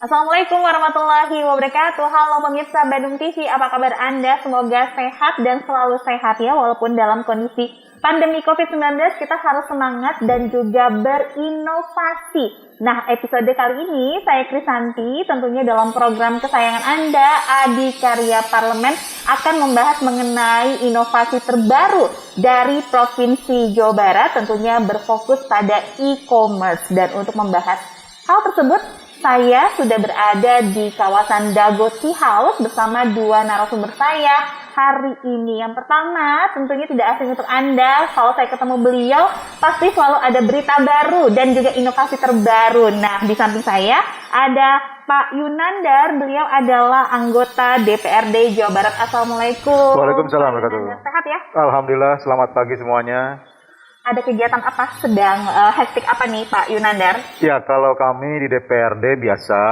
Assalamualaikum warahmatullahi wabarakatuh. Halo pemirsa Badung TV, apa kabar Anda? Semoga sehat dan selalu sehat ya, walaupun dalam kondisi pandemi COVID-19 kita harus semangat dan juga berinovasi. Nah, episode kali ini saya Krisanti tentunya dalam program kesayangan Anda, Adikarya Parlemen, akan membahas mengenai inovasi terbaru dari Provinsi Jawa Barat, tentunya berfokus pada e-commerce. Dan untuk membahas hal tersebut, saya sudah berada di kawasan Dago Tea House bersama dua narasumber saya hari ini. Yang pertama, tentunya tidak asing untuk Anda, kalau saya ketemu beliau, pasti selalu ada berita baru dan juga inovasi terbaru. Nah, di samping saya ada Pak Yunandar, beliau adalah anggota DPRD Jawa Barat. Assalamualaikum. Waalaikumsalam warahmatullahi wabarakatuh. Sehat ya? Alhamdulillah, selamat pagi semuanya. Ada kegiatan apa? Sedang hektik apa nih Pak Yunandar? Ya, kalau kami di DPRD biasa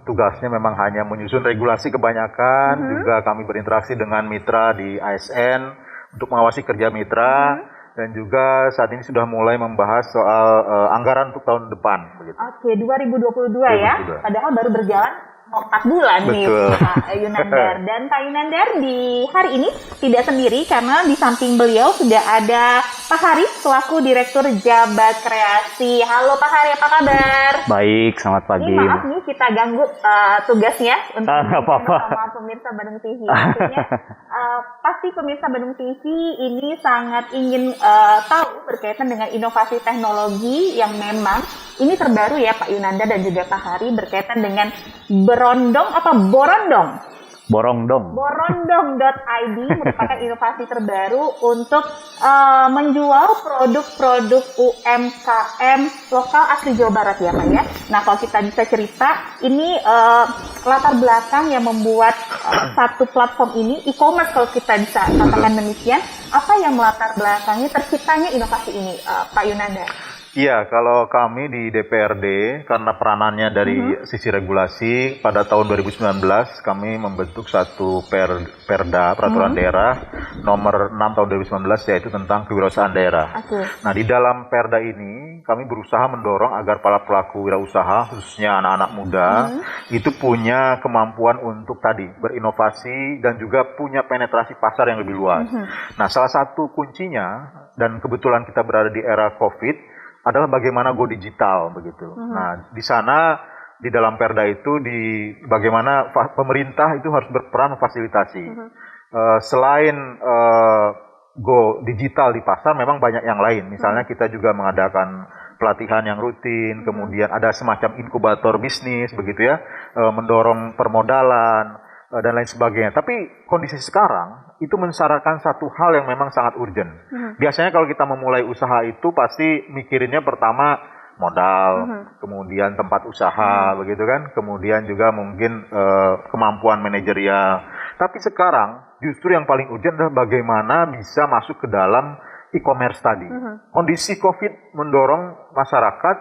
tugasnya memang hanya menyusun regulasi kebanyakan, juga kami berinteraksi dengan mitra di ASN untuk mengawasi kerja mitra, dan juga saat ini sudah mulai membahas soal anggaran untuk tahun depan. Begitu. Oke, 2022 ya, padahal baru berjalan 4 bulan. Betul. Nih Pak Yunandar. Dan Pak Yunandar di hari ini tidak sendiri karena di samping beliau sudah ada Pak Hari selaku Direktur Jabat Kreasi. Halo Pak Hari, apa kabar? Baik, selamat pagi. Ini maaf nih kita ganggu tugasnya untuk apa-apa. sama pemirsa Badung TV. Maksudnya pasti pemirsa Badung TV ini sangat ingin tahu berkaitan dengan inovasi teknologi yang memang ini terbaru ya Pak Yunandar dan juga Pak Hari berkaitan dengan Borondong.id merupakan inovasi terbaru untuk menjual produk-produk UMKM lokal asli Jawa Barat ya Pak ya. Nah, kalau kita bisa cerita, ini latar belakang yang membuat satu platform ini e-commerce, kalau kita bisa katakan demikian, apa yang melatar belakangnya terciptanya inovasi ini Pak Yunandar? Iya, kalau kami di DPRD, karena peranannya dari sisi regulasi, pada tahun 2019 kami membentuk satu perda, peraturan daerah, nomor 6 tahun 2019, yaitu tentang kewirausahaan daerah. Nah, di dalam perda ini, kami berusaha mendorong agar para pelaku wirausaha, khususnya anak-anak muda, itu punya kemampuan untuk tadi, berinovasi, dan juga punya penetrasi pasar yang lebih luas. Nah, salah satu kuncinya, dan kebetulan kita berada di era COVID, adalah bagaimana go digital begitu. Nah, di sana di dalam perda itu bagaimana pemerintah itu harus berperan memfasilitasi. Selain go digital di pasar, memang banyak yang lain. Misalnya kita juga mengadakan pelatihan yang rutin, kemudian ada semacam inkubator bisnis begitu ya, mendorong permodalan dan lain sebagainya. Tapi kondisi sekarang itu mensyaratkan satu hal yang memang sangat urgent. Biasanya kalau kita memulai usaha itu pasti mikirinnya pertama modal, kemudian tempat usaha, begitu kan, kemudian juga mungkin kemampuan manajerial. Tapi sekarang justru yang paling urgent adalah bagaimana bisa masuk ke dalam e-commerce tadi. Kondisi COVID mendorong masyarakat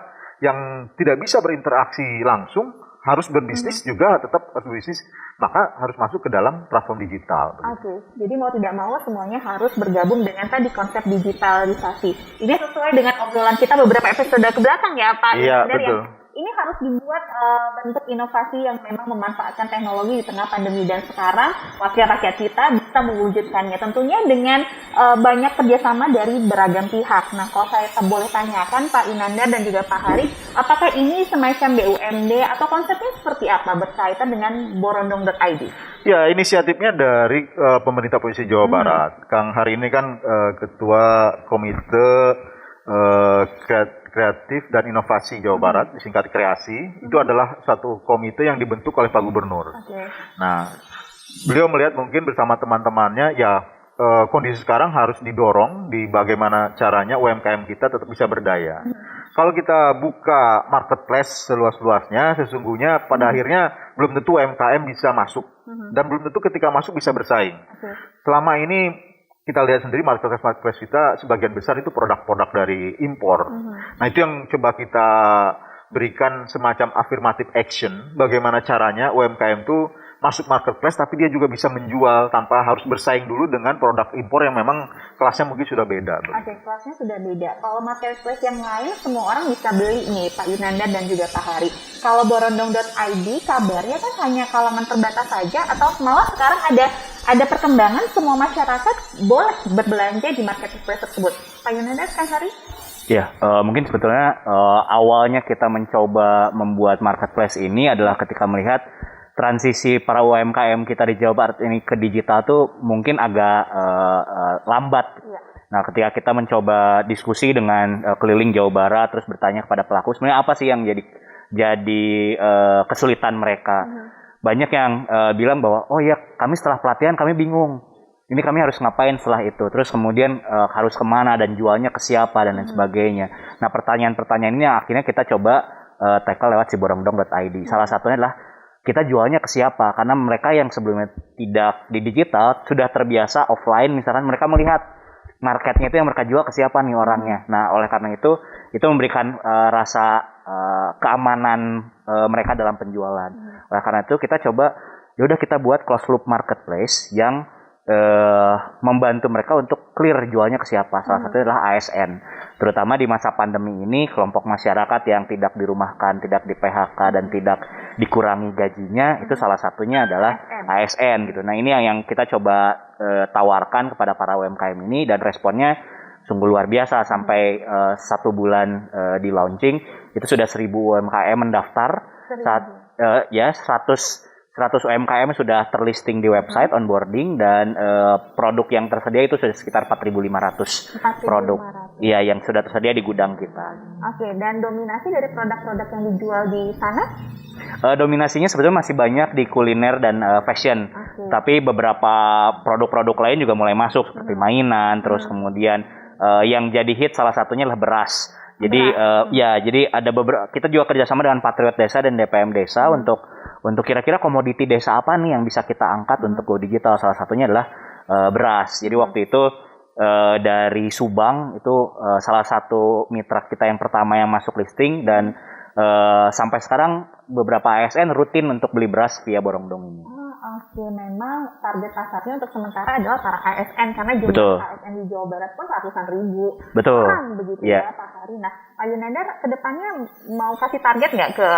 yang tidak bisa berinteraksi langsung, harus berbisnis juga, tetap harus berbisnis, maka harus masuk ke dalam platform digital. Oke, jadi mau tidak mau semuanya harus bergabung dengan tadi konsep digitalisasi. Ini sesuai dengan obrolan kita beberapa episode ke belakang ya Pak. Iya, betul. Ini harus dibuat bentuk inovasi yang memang memanfaatkan teknologi di tengah pandemi, dan sekarang wakil rakyat kita bisa mewujudkannya tentunya dengan banyak kerjasama dari beragam pihak. Nah, kalau saya boleh tanyakan Pak Yunandar dan juga Pak Hari, apakah ini semacam BUMD atau konsepnya seperti apa berkaitan dengan Borondong.id? Ya, inisiatifnya dari pemerintah Provinsi Jawa Barat. Kang Hari ini kan Ketua Komite Kreatif dan Inovasi Jawa Barat, disingkat Kreasi, itu adalah satu komite yang dibentuk oleh Pak Gubernur. Nah, beliau melihat mungkin bersama teman-temannya, ya kondisi sekarang harus didorong di bagaimana caranya UMKM kita tetap bisa berdaya. Kalau kita buka marketplace seluas-luasnya, sesungguhnya pada akhirnya belum tentu UMKM bisa masuk, dan belum tentu ketika masuk bisa bersaing. Selama ini kita lihat sendiri marketplace kita sebagian besar itu produk-produk dari impor. Nah, itu yang coba kita berikan semacam affirmative action, bagaimana caranya UMKM itu masuk marketplace tapi dia juga bisa menjual tanpa harus bersaing dulu dengan produk impor yang memang kelasnya mungkin sudah beda. Oke, kelasnya sudah beda. Kalau marketplace yang lain semua orang bisa beli nih, Pak Yunanda dan juga Pak Hari. Kalau borondong.id kabarnya kan hanya kalangan terbatas saja, atau malah sekarang ada perkembangan semua masyarakat boleh berbelanja di marketplace tersebut. Pak Yunanda, Kang Hari? Ya, mungkin sebetulnya awalnya kita mencoba membuat marketplace ini adalah ketika melihat transisi para UMKM kita di Jawa Barat ini ke digital tuh mungkin agak lambat. Ya. Nah, ketika kita mencoba diskusi dengan keliling Jawa Barat, terus bertanya kepada pelaku, sebenarnya apa sih yang jadi kesulitan mereka? Banyak yang bilang bahwa, oh ya, kami setelah pelatihan kami bingung. Ini kami harus ngapain setelah itu? Terus kemudian harus kemana dan jualnya ke siapa dan lain sebagainya. Nah, pertanyaan-pertanyaan ini akhirnya kita coba tackle lewat si borondong.id. Salah satunya adalah kita jualnya ke siapa? Karena mereka yang sebelumnya tidak di digital sudah terbiasa offline, misalkan mereka melihat marketnya itu yang mereka jual ke siapa nih orangnya. Nah, oleh karena itu memberikan rasa keamanan mereka dalam penjualan. Oleh karena itu kita coba, yaudah kita buat closed loop marketplace yang membantu mereka untuk clear jualnya ke siapa. Salah satunya adalah ASN. Terutama di masa pandemi ini, kelompok masyarakat yang tidak dirumahkan, tidak di PHK dan tidak dikurangi gajinya, itu salah satunya adalah ASN gitu. Nah, ini yang kita coba tawarkan kepada para UMKM ini, dan responnya sungguh luar biasa. Sampai 1 bulan di launching itu sudah 1.000 UMKM mendaftar. Saat 100 UMKM sudah terlisting di website onboarding, dan produk yang tersedia itu sudah sekitar 4.500 produk. Iya, yang sudah tersedia di gudang kita. Oke, dan dominasi dari produk-produk yang dijual di sana? Dominasinya sebetulnya masih banyak di kuliner dan fashion. Tapi beberapa produk-produk lain juga mulai masuk seperti mainan, terus kemudian yang jadi hit salah satunya adalah beras. Jadi jadi ada beberapa, kita juga kerjasama dengan Patriot Desa dan DPM Desa untuk kira-kira komoditi desa apa nih yang bisa kita angkat untuk go digital. Salah satunya adalah beras. Jadi waktu itu dari Subang itu salah satu mitra kita yang pertama yang masuk listing, dan sampai sekarang beberapa ASN rutin untuk beli beras via Borongdong ini. Oke, memang target pasarnya untuk sementara adalah para ASN, karena jumlah ASN di Jawa Barat pun ratusan ribu orang begitu ya Pak Hari. Nah, Pak Yunanda kedepannya mau kasih target nggak ke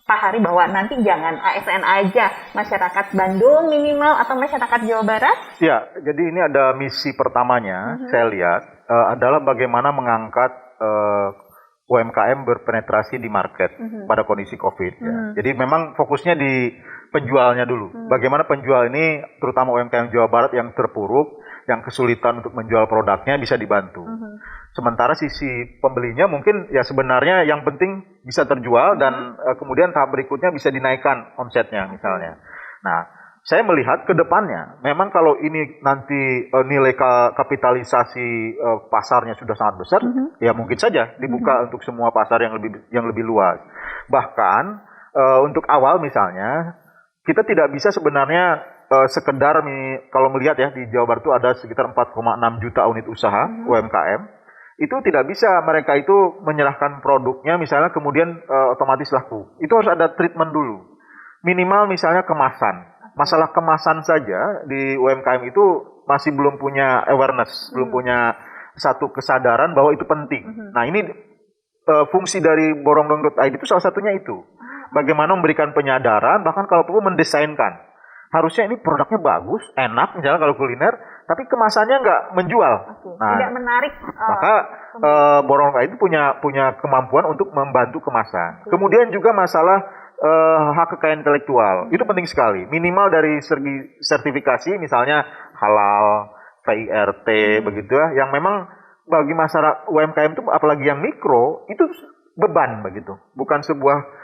Pak Hari bahwa nanti jangan ASN aja, masyarakat Bandung minimal atau masyarakat Jawa Barat? Ya, jadi ini ada misi pertamanya, saya lihat, adalah bagaimana mengangkat UMKM berpenetrasi di market pada kondisi COVID. Ya. Jadi memang fokusnya di penjualnya dulu. Bagaimana penjual ini, terutama UMKM Jawa Barat yang terpuruk, yang kesulitan untuk menjual produknya, bisa dibantu. Sementara sisi pembelinya mungkin ya sebenarnya yang penting bisa terjual, dan kemudian tahap berikutnya bisa dinaikkan omsetnya misalnya. Nah, saya melihat ke depannya, memang kalau ini nanti nilai kapitalisasi pasarnya sudah sangat besar, ya mungkin saja dibuka untuk semua pasar yang lebih luas. Bahkan untuk awal misalnya, kita tidak bisa sebenarnya sekedar kalau melihat ya di Jawa Barat itu ada sekitar 4,6 juta unit usaha UMKM. Itu tidak bisa mereka itu menyerahkan produknya misalnya kemudian otomatis laku. Itu harus ada treatment dulu. Minimal misalnya kemasan. Masalah kemasan saja di UMKM itu masih belum punya awareness, belum punya satu kesadaran bahwa itu penting. Nah, ini fungsi dari borongdong.id itu salah satunya itu. Bagaimana memberikan penyadaran, bahkan kalau perlu mendesainkan. Harusnya ini produknya bagus, enak misalnya kalau kuliner, tapi kemasannya nggak menjual. Nah, tidak menarik. Maka borongdong.id itu punya kemampuan untuk membantu kemasan. Kemudian juga masalah hak kekayaan intelektual, itu penting sekali. Minimal dari segi sertifikasi, misalnya halal, PIRT, begitu ya, yang memang bagi masyarakat UMKM itu, apalagi yang mikro, itu beban begitu. Bukan sebuah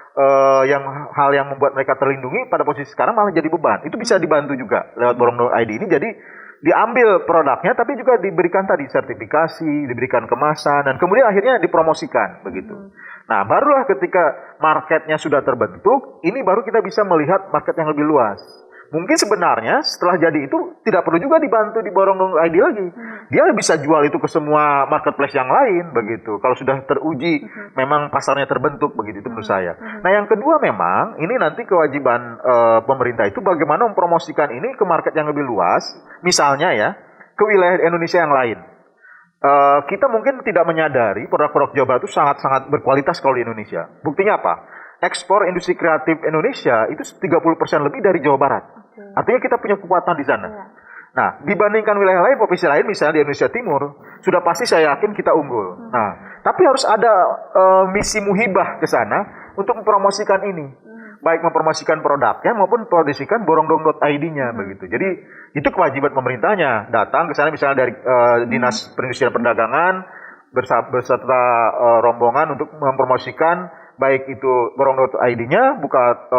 hal yang membuat mereka terlindungi, pada posisi sekarang malah jadi beban. Itu bisa dibantu juga lewat borongdong.id ini. Jadi diambil produknya, tapi juga diberikan tadi sertifikasi, diberikan kemasan, dan kemudian akhirnya dipromosikan begitu. Nah, barulah ketika marketnya sudah terbentuk, ini baru kita bisa melihat market yang lebih luas. Mungkin sebenarnya setelah jadi itu tidak perlu juga dibantu di borong.id lagi. Dia bisa jual itu ke semua marketplace yang lain begitu. Kalau sudah teruji memang pasarnya terbentuk begitu itu menurut saya. Nah, yang kedua memang ini nanti kewajiban pemerintah itu bagaimana mempromosikan ini ke market yang lebih luas. Misalnya ya, ke wilayah Indonesia yang lain. Kita mungkin tidak menyadari produk-produk Jawa Barat itu sangat-sangat berkualitas kalau di Indonesia. Buktinya apa? Ekspor industri kreatif Indonesia itu 30% lebih dari Jawa Barat. Artinya kita punya kekuatan di sana. Nah, dibandingkan wilayah lain, provinsi lain, misalnya di Indonesia Timur, sudah pasti saya yakin kita unggul. Nah, tapi harus ada misi muhibah ke sana untuk mempromosikan ini. Baik mempromosikan produknya maupun mempromosikan borongdong.id-nya begitu. Jadi itu kewajiban pemerintahnya, datang ke sana misalnya dari Dinas Perindustrian Perdagangan beserta rombongan untuk mempromosikan baik itu borong.id-nya, buka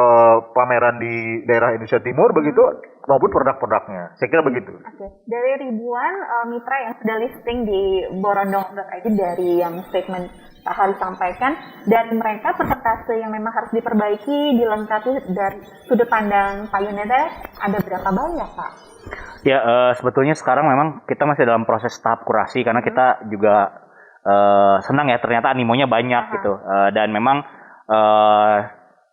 pameran di daerah Indonesia Timur begitu, maupun produk-produknya. Saya kira begitu. Oke. Dari ribuan mitra yang sudah listing di borong.id dari yang statement Pak Hari sampaikan, dari mereka persentase yang memang harus diperbaiki, dilengkapi dari sudut pandang Pak Yunanda, ada berapa banyak, Pak? Ya, sebetulnya sekarang memang kita masih dalam proses tahap kurasi karena kita juga senang ya ternyata animonya banyak gitu, dan memang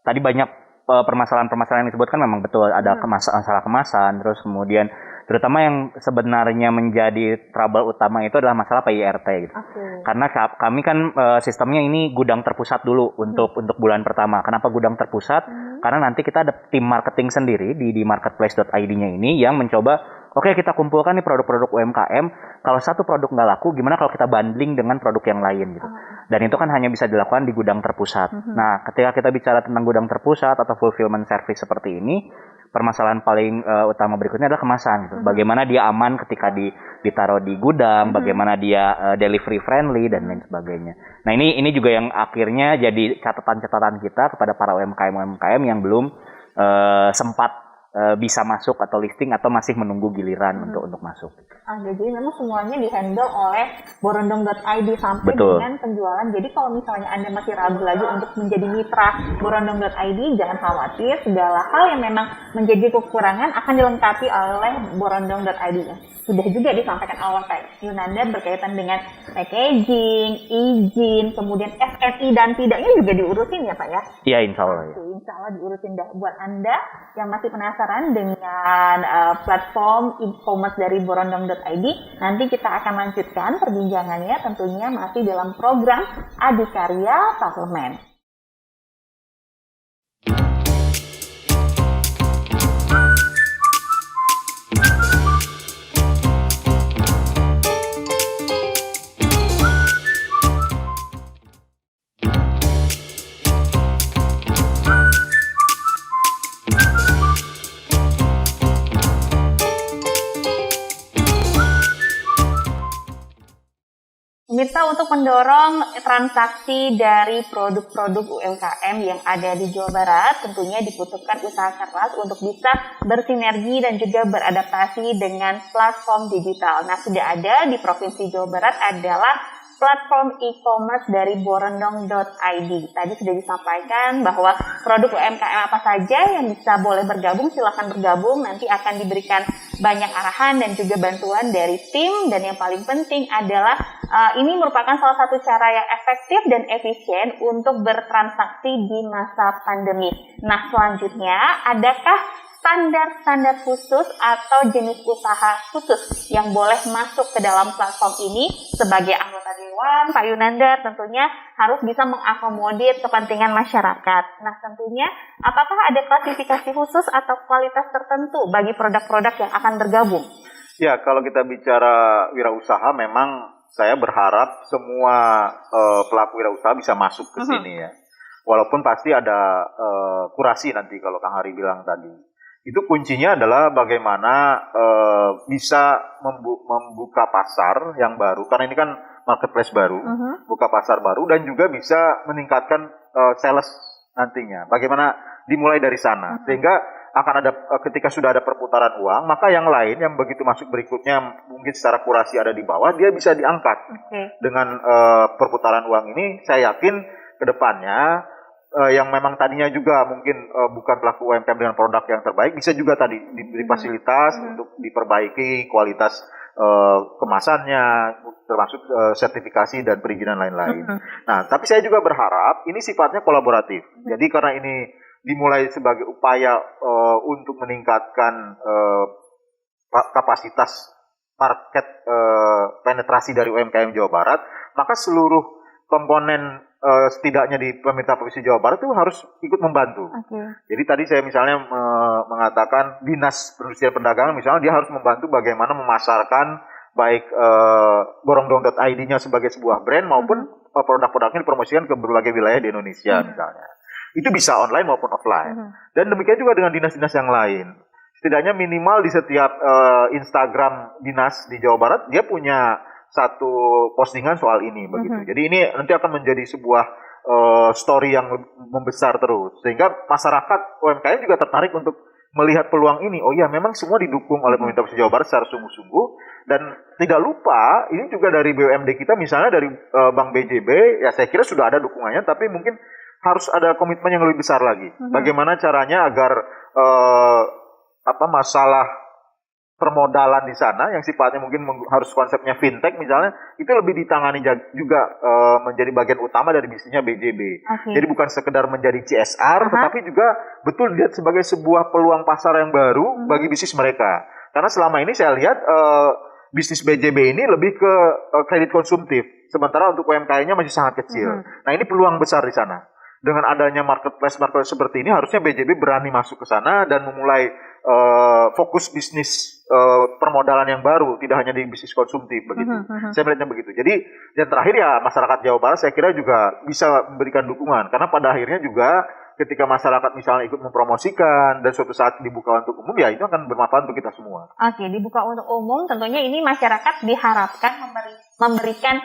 tadi banyak permasalahan-permasalahan yang disebutkan memang betul ada masalah kemasan, terus kemudian terutama yang sebenarnya menjadi trouble utama itu adalah masalah PIRT gitu. Karena kami kan sistemnya ini gudang terpusat dulu untuk bulan pertama. Kenapa gudang terpusat? Karena nanti kita ada tim marketing sendiri di marketplace.id-nya ini yang mencoba, oke, kita kumpulkan nih produk-produk UMKM. Kalau satu produk nggak laku, gimana kalau kita bundling dengan produk yang lain gitu. Dan itu kan hanya bisa dilakukan di gudang terpusat. Nah, ketika kita bicara tentang gudang terpusat atau fulfillment service seperti ini, permasalahan paling utama berikutnya adalah kemasan gitu. Bagaimana dia aman ketika ditaruh di gudang, bagaimana dia delivery friendly dan lain sebagainya. Nah, ini juga yang akhirnya jadi catatan-catatan kita kepada para UMKM yang belum sempat bisa masuk atau listing atau masih menunggu giliran untuk masuk. Jadi memang semuanya dihandle oleh borondong.id sampai Betul. dengan penjualan. Jadi kalau misalnya Anda masih ragu lagi untuk menjadi mitra borondong.id, jangan khawatir, segala hal yang memang menjadi kekurangan akan dilengkapi oleh borondong.id. Sudah juga disampaikan awal Pak Yunanda berkaitan dengan packaging, izin, kemudian SNI dan tidaknya juga diurusin ya Pak ya? Iya, insya Allah. Ya. Insya Allah diurusin. Buat Anda yang masih penasaran dengan platform e-commerce dari borondong.id, nanti kita akan lanjutkan perbincangannya tentunya masih dalam program Adikarya Parlemen. Pemirsa, untuk mendorong transaksi dari produk-produk UMKM yang ada di Jawa Barat, tentunya dibutuhkan usaha keras untuk bisa bersinergi dan juga beradaptasi dengan platform digital. Nah, sudah ada di Provinsi Jawa Barat adalah platform e-commerce dari borondong.id. Tadi sudah disampaikan bahwa produk UMKM apa saja yang bisa boleh bergabung, silakan bergabung. Nanti akan diberikan banyak arahan dan juga bantuan dari tim. Dan yang paling penting adalah ini merupakan salah satu cara yang efektif dan efisien untuk bertransaksi di masa pandemi. Nah, selanjutnya, adakah standar-standar khusus atau jenis usaha khusus yang boleh masuk ke dalam platform ini? Sebagai anggota Dewan, Pak Yunanda tentunya harus bisa mengakomodir kepentingan masyarakat. Nah, tentunya apakah ada klasifikasi khusus atau kualitas tertentu bagi produk-produk yang akan bergabung? Ya, kalau kita bicara wirausaha, memang saya berharap semua pelaku wirausaha bisa masuk ke sini ya. Walaupun pasti ada kurasi nanti kalau Kang Hari bilang tadi. Itu kuncinya adalah bagaimana bisa membuka pasar yang baru, karena ini kan marketplace baru, buka pasar baru, dan juga bisa meningkatkan sales nantinya. Bagaimana dimulai dari sana, sehingga akan ada ketika sudah ada perputaran uang, maka yang lain yang begitu masuk berikutnya mungkin secara kurasi ada di bawah, dia bisa diangkat dengan perputaran uang ini. Saya yakin ke depannya yang memang tadinya juga mungkin bukan pelaku UMKM dengan produk yang terbaik, bisa juga tadi diberi fasilitas untuk diperbaiki kualitas kemasannya, termasuk sertifikasi dan perizinan lain-lain. Nah, tapi saya juga berharap ini sifatnya kolaboratif. Jadi karena ini dimulai sebagai upaya untuk meningkatkan kapasitas market penetrasi dari UMKM Jawa Barat, maka seluruh komponen setidaknya di pemerintah Provinsi Jawa Barat itu harus ikut membantu. Jadi tadi saya misalnya mengatakan dinas perindustrian perdagangan misalnya dia harus membantu bagaimana memasarkan baik borongdong.id-nya sebagai sebuah brand maupun produk-produknya dipromosikan ke berbagai wilayah di Indonesia misalnya. Itu bisa online maupun offline. Dan demikian juga dengan dinas-dinas yang lain. Setidaknya minimal di setiap Instagram dinas di Jawa Barat dia punya satu postingan soal ini begitu. Jadi ini nanti akan menjadi sebuah story yang membesar terus sehingga masyarakat UMKM juga tertarik untuk melihat peluang ini. Oh iya, memang semua didukung oleh pemerintah Provinsi Jawa Barat secara sungguh-sungguh dan tidak lupa ini juga dari BUMD kita misalnya dari Bank BJB ya saya kira sudah ada dukungannya tapi mungkin harus ada komitmen yang lebih besar lagi. Bagaimana caranya agar masalah permodalan di sana yang sifatnya mungkin harus konsepnya fintech misalnya itu lebih ditangani juga menjadi bagian utama dari bisnisnya BJB. Jadi bukan sekedar menjadi CSR tetapi juga betul dilihat sebagai sebuah peluang pasar yang baru bagi bisnis mereka. Karena selama ini saya lihat bisnis BJB ini lebih ke kredit konsumtif sementara untuk UMKM-nya masih sangat kecil. Nah, ini peluang besar di sana. Dengan adanya marketplace seperti ini harusnya BJB berani masuk ke sana dan memulai fokus bisnis permodalan yang baru, tidak hanya di bisnis konsumtif begitu. Saya melihatnya begitu. Jadi yang terakhir ya masyarakat Jawa Barat saya kira juga bisa memberikan dukungan karena pada akhirnya juga ketika masyarakat misalnya ikut mempromosikan dan suatu saat dibuka untuk umum ya itu akan bermanfaat untuk kita semua. Dibuka untuk umum tentunya ini masyarakat diharapkan memberikan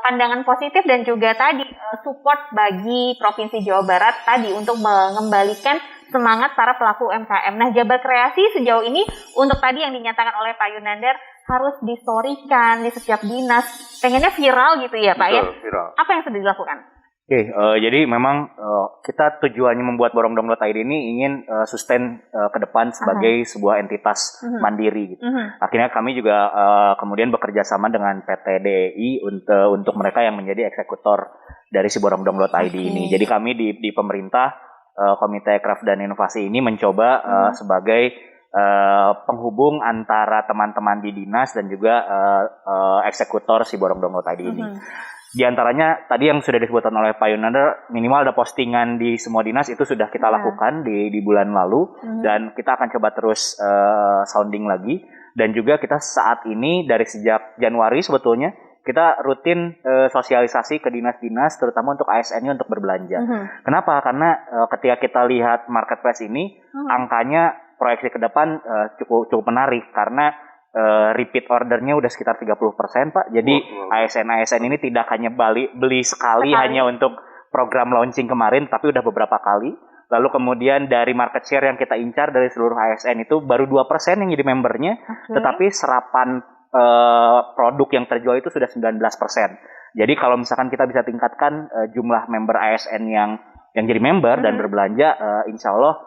pandangan positif dan juga tadi support bagi Provinsi Jawa Barat tadi untuk mengembalikan semangat para pelaku UMKM. Nah, Jabar Kreasi sejauh ini untuk tadi yang dinyatakan oleh Pak Yunandar harus distorikan di setiap dinas, pengennya viral gitu ya Pak. Betul, viral. Apa yang sudah dilakukan? Jadi memang kita tujuannya membuat borongdong.id ini ingin sustain ke depan sebagai sebuah entitas mandiri gitu. Akhirnya kami juga kemudian bekerja sama dengan PT DEI untuk mereka yang menjadi eksekutor dari si borongdong.id ini. Jadi kami di pemerintah Komite Craft dan Inovasi ini mencoba sebagai penghubung antara teman-teman di dinas dan juga eksekutor si borongdong.id ini. Di antaranya tadi yang sudah disebutkan oleh Pak Yunandar, minimal ada postingan di semua dinas itu sudah kita lakukan di bulan lalu dan kita akan coba terus sounding lagi dan juga kita saat ini dari sejak Januari sebetulnya kita rutin sosialisasi ke dinas-dinas terutama untuk ASN-nya untuk berbelanja. Kenapa? Karena ketika kita lihat marketplace ini angkanya proyeksi ke depan cukup menarik karena repeat ordernya udah sekitar 30% Pak. Jadi ASN ini tidak hanya beli sekali hanya untuk program launching kemarin tapi udah beberapa kali. Lalu kemudian dari market share yang kita incar dari seluruh ASN itu baru 2% yang jadi membernya, tetapi serapan produk yang terjual itu sudah 19%. Jadi kalau misalkan kita bisa tingkatkan jumlah member ASN yang jadi member dan berbelanja, insya Allah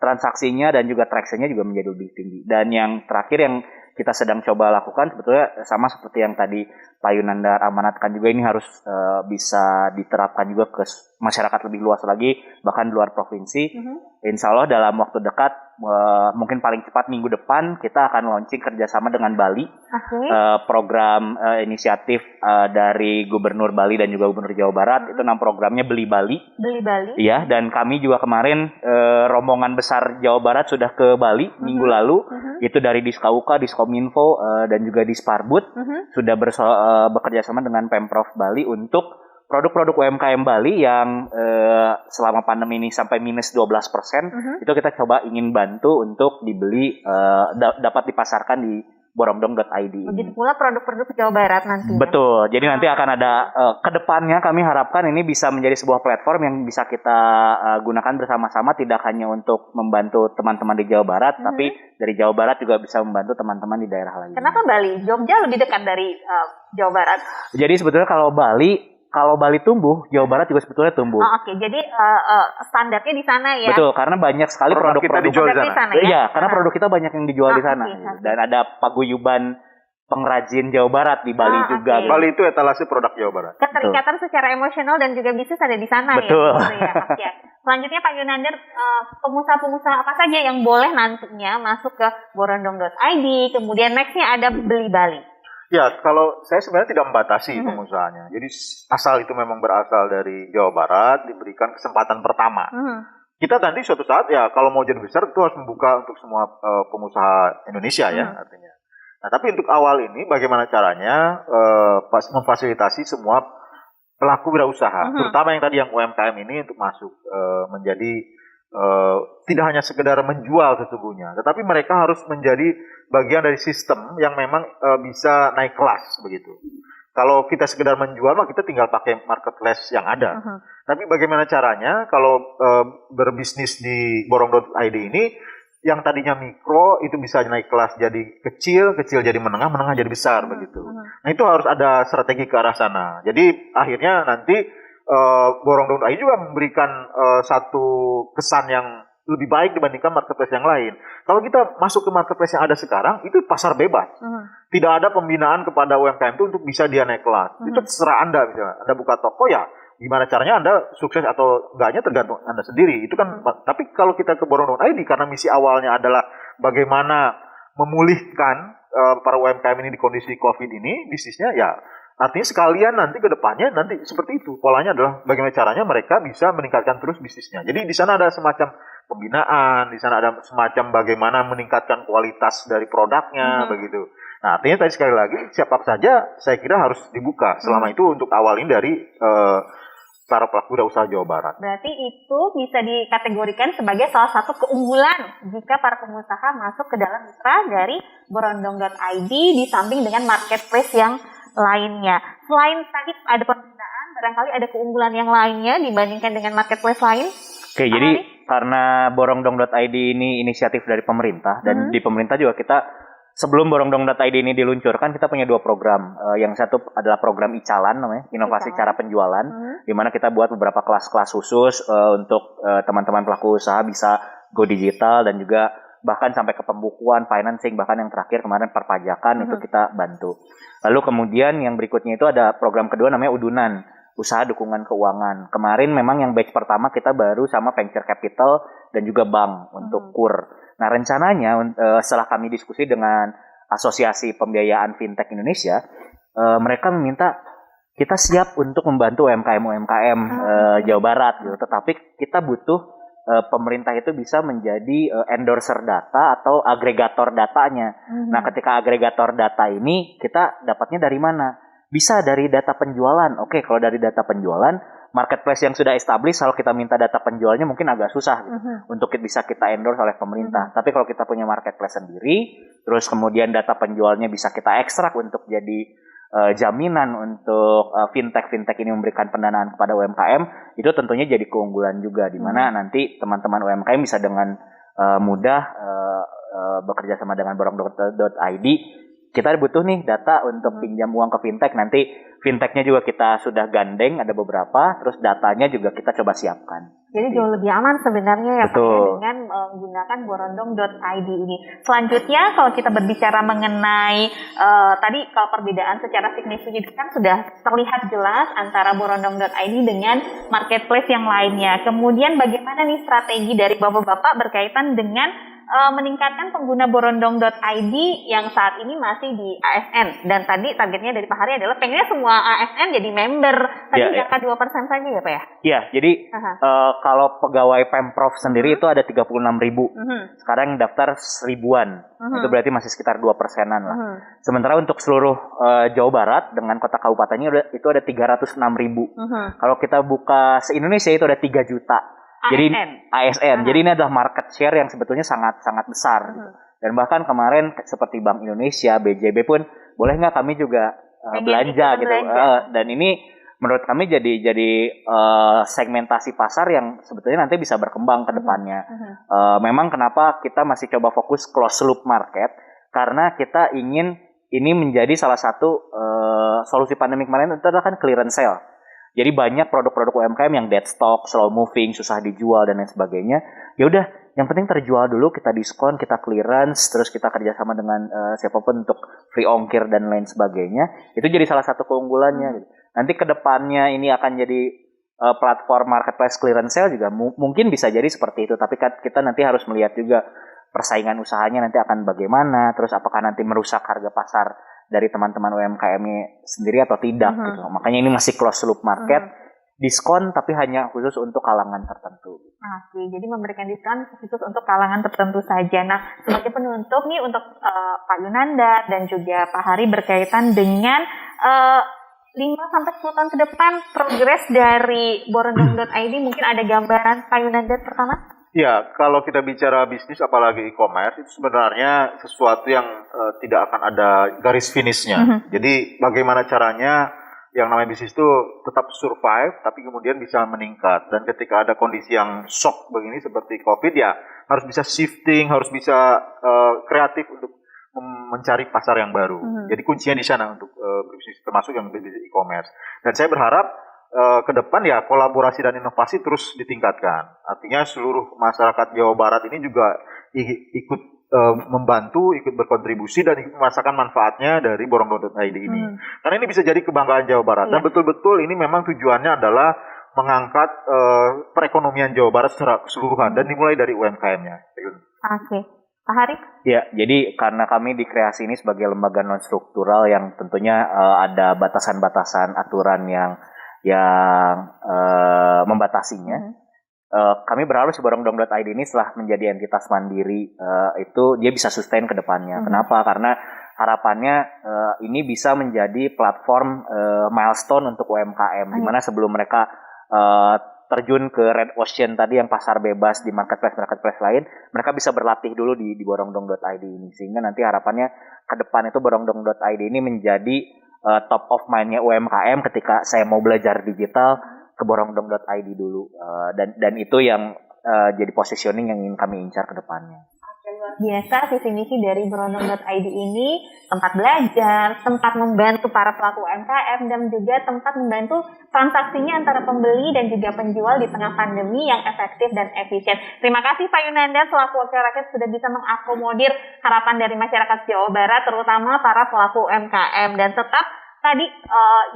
transaksinya dan juga traction-nya juga menjadi lebih tinggi. Dan yang terakhir yang kita sedang coba lakukan sebetulnya sama seperti yang tadi Pak Yunandar amanatkan juga, ini harus bisa diterapkan juga ke masyarakat lebih luas lagi, bahkan di luar provinsi. Insya Allah dalam waktu dekat, mungkin paling cepat minggu depan, kita akan launching kerjasama dengan Bali. Program inisiatif dari Gubernur Bali dan juga Gubernur Jawa Barat, itu programnya Beli Bali. Beli Bali? Iya, dan kami juga kemarin rombongan besar Jawa Barat sudah ke Bali minggu lalu, itu dari Diskauka, Diskominfo, dan juga Disparbud, sudah bekerja sama dengan Pemprov Bali untuk produk-produk UMKM Bali yang selama pandemi ini sampai minus 12%, itu kita coba ingin bantu untuk dibeli, dapat dipasarkan di borongdong.id. Begitu pula produk-produk Jawa Barat nanti. Betul, jadi nanti akan ada, kedepannya kami harapkan ini bisa menjadi sebuah platform yang bisa kita gunakan bersama-sama, tidak hanya untuk membantu teman-teman di Jawa Barat, tapi dari Jawa Barat juga bisa membantu teman-teman di daerah lain. Kenapa Bali? Jogja lebih dekat dari Jawa Barat. Jadi sebetulnya kalau Bali, kalau Bali tumbuh, Jawa Barat juga sebetulnya tumbuh. Oh, oke. Jadi standarnya di sana ya. Betul, karena banyak sekali Produk kita produk-produk dijual di Produk sana. ya. Iya, karena produk kita banyak yang dijual di sana. Oke. Dan ada paguyuban pengrajin Jawa Barat di Bali juga. Oke. Bali itu etalase produk Jawa Barat. Keterikatan secara emosional dan juga bisnis ada di sana Betul. ya. Gitu ya. Oke. Selanjutnya Pak Yunander, pengusaha-pengusaha apa saja yang boleh nantinya masuk ke borondong.id, kemudian nextnya ada Beli Bali. Ya, kalau saya sebenarnya tidak membatasi pengusahanya. Jadi asal itu memang berasal dari Jawa Barat, diberikan kesempatan pertama. Kita nanti suatu saat ya kalau mau jadi besar itu harus membuka untuk semua pengusaha Indonesia ya artinya. Nah, tapi untuk awal ini bagaimana caranya memfasilitasi semua pelaku wirausaha, terutama yang tadi yang UMKM ini untuk masuk menjadi tidak hanya sekedar menjual sesungguhnya, tetapi mereka harus menjadi bagian dari sistem yang memang bisa naik kelas begitu. Kalau kita sekedar menjual, mah kita tinggal pakai marketplace yang ada. Tapi bagaimana caranya kalau berbisnis di borong.id ini, yang tadinya mikro itu bisa naik kelas jadi kecil, kecil jadi menengah, menengah jadi besar begitu. Nah itu harus ada strategi ke arah sana. Jadi akhirnya nanti borong.id juga memberikan satu kesan yang lebih baik dibandingkan marketplace yang lain. Kalau kita masuk ke marketplace yang ada sekarang, itu pasar bebas. Tidak ada pembinaan kepada UMKM itu untuk bisa dia naik kelas. Itu terserah Anda misalnya. Anda buka toko ya, gimana caranya Anda sukses atau enggaknya tergantung Anda sendiri. Itu kan. Tapi kalau kita ke borong.id karena misi awalnya adalah bagaimana memulihkan para UMKM ini di kondisi Covid ini, bisnisnya ya artinya sekalian nanti ke depannya nanti seperti itu. Polanya adalah bagaimana caranya mereka bisa meningkatkan terus bisnisnya. Jadi di sana ada semacam pembinaan, di sana ada semacam bagaimana meningkatkan kualitas dari produknya begitu. Nah, artinya tadi sekali lagi siapa saja saya kira harus dibuka. Selama itu untuk awal ini dari para pelaku usaha Jawa Barat. Berarti itu bisa dikategorikan sebagai salah satu keunggulan jika para pengusaha masuk ke dalam mitra dari borondong.id di samping dengan marketplace yang lainnya. Selain tadi ada pembinaan, barangkali ada keunggulan yang lainnya dibandingkan dengan marketplace lain? Oke, jadi karena borongdong.id ini inisiatif dari pemerintah dan di pemerintah juga kita sebelum borongdong.id ini diluncurkan kita punya 2 program. Yang satu adalah program Icalan namanya, inovasi cara penjualan, di mana kita buat beberapa kelas-kelas khusus untuk teman-teman pelaku usaha bisa go digital dan juga bahkan sampai ke pembukuan, financing, bahkan yang terakhir kemarin perpajakan itu kita bantu. Lalu kemudian yang berikutnya itu ada program kedua namanya Udunan, usaha dukungan keuangan. Kemarin memang yang batch pertama kita baru sama venture capital dan juga bank untuk KUR. Nah rencananya setelah kami diskusi dengan Asosiasi Pembiayaan Fintech Indonesia, mereka meminta kita siap untuk membantu UMKM Jawa Barat gitu. Tetapi kita butuh pemerintah itu bisa menjadi endorser data atau agregator datanya. Nah, ketika agregator data ini kita dapatnya dari mana? Bisa dari data penjualan. Oke, kalau dari data penjualan, marketplace yang sudah established, kalau kita minta data penjualnya mungkin agak susah gitu, untuk bisa kita endorse oleh pemerintah. Tapi kalau kita punya marketplace sendiri, terus kemudian data penjualnya bisa kita ekstrak untuk jadi jaminan untuk fintech ini memberikan pendanaan kepada UMKM, itu tentunya jadi keunggulan juga, di mana nanti teman-teman UMKM bisa dengan mudah bekerja sama dengan borong.id. Kita butuh nih data untuk pinjam uang ke fintech, nanti fintechnya juga kita sudah gandeng, ada beberapa, terus datanya juga kita coba siapkan. Jadi jauh lebih aman sebenarnya ya Pak ya, Betul. dengan menggunakan borondong.id ini. Selanjutnya kalau kita berbicara mengenai tadi kalau perbedaan secara signifikan sudah terlihat jelas antara borondong.id dengan marketplace yang lainnya. Kemudian bagaimana nih strategi dari Bapak-bapak berkaitan dengan meningkatkan pengguna borondong.id yang saat ini masih di ASN, dan tadi targetnya dari Pak Hari adalah pengennya semua ASN jadi member. Tadi angka 2% saja ya Pak ya? Iya, jadi kalau pegawai Pemprov sendiri itu ada 36.000. Sekarang yang daftar 1.000-an. Itu berarti masih sekitar 2%-an lah. Sementara untuk seluruh Jawa Barat dengan kota kabupatennya itu ada 306.000. Kalau kita buka se-Indonesia itu ada 3 juta. Jadi ASN. Jadi ini adalah market share yang sebetulnya sangat besar. Gitu. Dan bahkan kemarin seperti Bank Indonesia, BJB pun boleh nggak kami juga belanja gitu. Dan ini menurut kami jadi segmentasi pasar yang sebetulnya nanti bisa berkembang ke depannya. Memang kenapa kita masih coba fokus closed loop market, karena kita ingin ini menjadi salah satu solusi pandemi kemarin itu adalah kan clearance sale. Jadi banyak produk-produk UMKM yang dead stock, slow moving, susah dijual dan lain sebagainya. Ya udah, yang penting terjual dulu, kita diskon, kita clearance, terus kita kerjasama dengan siapapun untuk free ongkir dan lain sebagainya. Itu jadi salah satu keunggulannya. Gitu. Nanti kedepannya ini akan jadi platform marketplace clearance sale juga mungkin bisa jadi seperti itu. Tapi kita nanti harus melihat juga persaingan usahanya nanti akan bagaimana, terus apakah nanti merusak harga pasar dari teman-teman UMKM-nya sendiri atau tidak gitu. Makanya ini masih closed loop market, diskon tapi hanya khusus untuk kalangan tertentu. Oke, jadi memberikan diskon khusus untuk kalangan tertentu saja. Nah, sebagai penutup nih untuk Pak Yunanda dan juga Pak Hari berkaitan dengan 5-10 tahun ke depan progres dari borondong.id, mungkin ada gambaran Pak Yunanda pertama? Ya, kalau kita bicara bisnis apalagi e-commerce itu sebenarnya sesuatu yang tidak akan ada garis finishnya. Jadi bagaimana caranya yang namanya bisnis itu tetap survive tapi kemudian bisa meningkat. Dan ketika ada kondisi yang shock begini seperti COVID ya harus bisa shifting, harus bisa kreatif untuk mencari pasar yang baru. Jadi kuncinya di sana untuk bisnis termasuk yang bisnis e-commerce. Dan saya berharap ke depan ya kolaborasi dan inovasi terus ditingkatkan. Artinya seluruh masyarakat Jawa Barat ini juga ikut membantu, ikut berkontribusi dan ikut merasakan manfaatnya dari borondong.id ini. Karena ini bisa jadi kebanggaan Jawa Barat. Dan betul-betul ini memang tujuannya adalah mengangkat perekonomian Jawa Barat secara keseluruhan dan dimulai dari UMKM-nya. Oke. Pak Hari? Ya, jadi karena kami di Kreasi ini sebagai lembaga non struktural yang tentunya ada batasan-batasan aturan yang membatasinya. Kami berharap si borondong.id ini setelah menjadi entitas mandiri itu dia bisa sustain ke depannya. Kenapa? Karena harapannya ini bisa menjadi platform milestone untuk UMKM di mana sebelum mereka terjun ke red ocean tadi yang pasar bebas di marketplace lain, mereka bisa berlatih dulu di borondong.id ini sehingga nanti harapannya ke depan itu borondong.id ini menjadi top of mind-nya UMKM ketika saya mau belajar digital ke borondong.id dulu dan itu yang jadi positioning yang ingin kami incar ke depannya. Luar biasa visi misi dari borondong.id ini, tempat belajar, tempat membantu para pelaku UMKM dan juga tempat membantu transaksinya antara pembeli dan juga penjual di tengah pandemi yang efektif dan efisien. Terima kasih Pak Yunanda selaku wakil rakyat sudah bisa mengakomodir harapan dari masyarakat Jawa Barat terutama para pelaku UMKM dan tetap tadi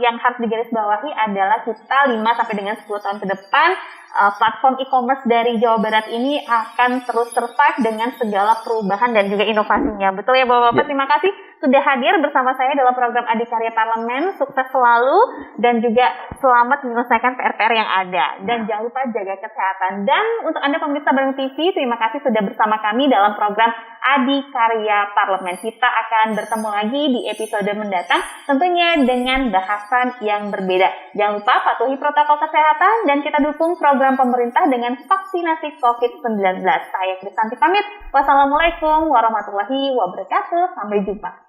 yang harus digarisbawahi adalah kita 5 sampai dengan 10 tahun ke depan platform e-commerce dari Jawa Barat ini akan terus survive dengan segala perubahan dan juga inovasinya. Betul ya Bapak-Bapak? Terima kasih sudah hadir bersama saya dalam program Adikarya Parlemen. Sukses selalu dan juga selamat menyelesaikan PR-PR yang ada. Dan jangan lupa jaga kesehatan. Dan untuk Anda pemirsa Bandung TV, terima kasih sudah bersama kami dalam program Adikarya Parlemen. Kita akan bertemu lagi di episode mendatang tentunya dengan bahasan yang berbeda. Jangan lupa patuhi protokol kesehatan dan kita dukung program pemerintah dengan vaksinasi COVID-19. Saya Krisanti pamit. Wassalamualaikum warahmatullahi wabarakatuh. Sampai jumpa.